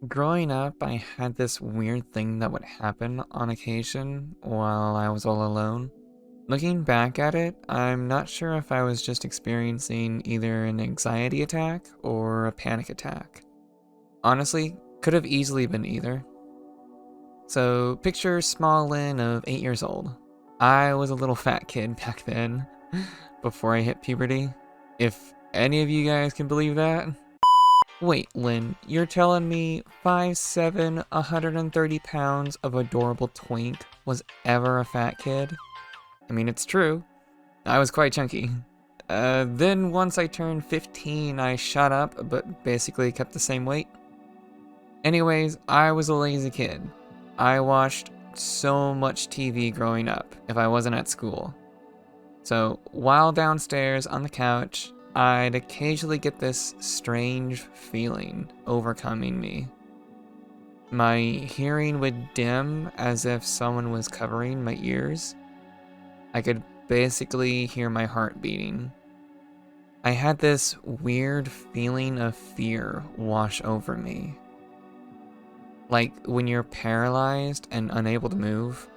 Growing up, I had this weird thing that would happen on occasion while I was all alone. Looking back at it, I'm not sure if I was just experiencing either an anxiety attack or a panic attack. Honestly, could have easily been either. So, picture small Lynn of 8 years old. I was a little fat kid back then, before I hit puberty. If any of you guys can believe that. Wait, Lynn, you're telling me 5'7", 130 pounds of adorable twink was ever a fat kid? I mean, it's true. I was quite chunky. Then once I turned 15, I shot up, but basically kept the same weight. Anyways, I was a lazy kid. I watched so much TV growing up if I wasn't at school. So, while downstairs on the couch, I'd occasionally get this strange feeling overcoming me. My hearing would dim as if someone was covering my ears. I could basically hear my heart beating. I had this weird feeling of fear wash over me. Like when you're paralyzed and unable to move,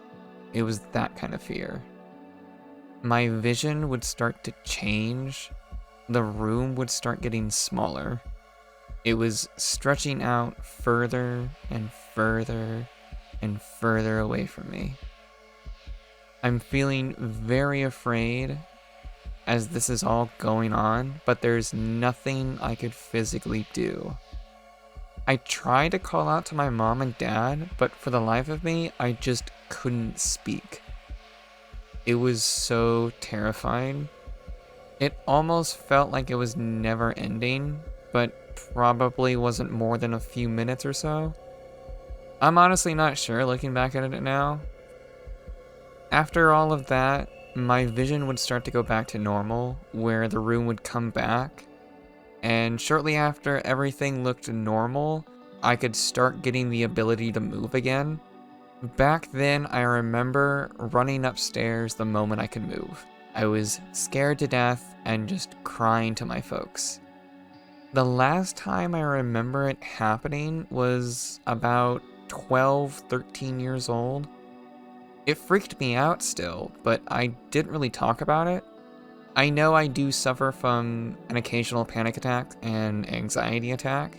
it was that kind of fear. My vision would start to change. The room would start getting smaller. It was stretching out further and further and further away from me. I'm feeling very afraid as this is all going on, but there's nothing I could physically do. I tried to call out to my mom and dad, but for the life of me, I just couldn't speak. It was so terrifying. It almost felt like it was never ending, but probably wasn't more than a few minutes or so. I'm honestly not sure looking back at it now. After all of that, my vision would start to go back to normal, where the room would come back, and shortly after everything looked normal, I could start getting the ability to move again. Back then, I remember running upstairs the moment I could move. I was scared to death and just crying to my folks. The last time I remember it happening was about 12, 13 years old. It freaked me out still, but I didn't really talk about it. I know I do suffer from an occasional panic attack and anxiety attack,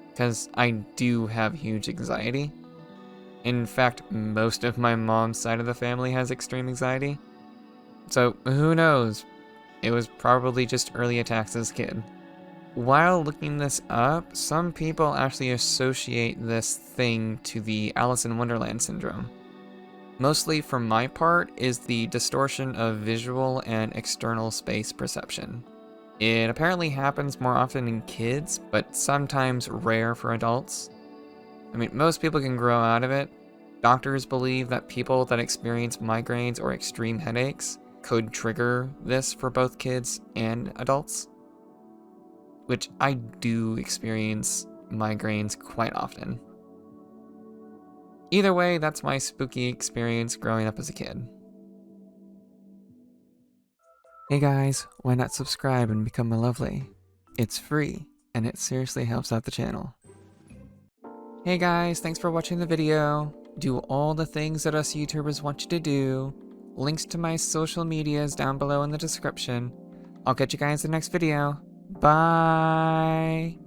because I do have huge anxiety. In fact, most of my mom's side of the family has extreme anxiety. So, who knows? It was probably just early attacks as a kid. While looking this up, some people actually associate this thing to the Alice in Wonderland syndrome. Mostly for my part is the distortion of visual and external space perception. It apparently happens more often in kids, but sometimes rare for adults. I mean, most people can grow out of it. Doctors believe that people that experience migraines or extreme headaches could trigger this for both kids and adults. Which I do experience migraines quite often. Either way, that's my spooky experience growing up as a kid. Hey guys, why not subscribe and become a lovely? It's free, and it seriously helps out the channel. Hey guys, thanks for watching the video. Do all the things that us YouTubers want you to do. Links to my social medias down below in the description. I'll catch you guys in the next video. Bye!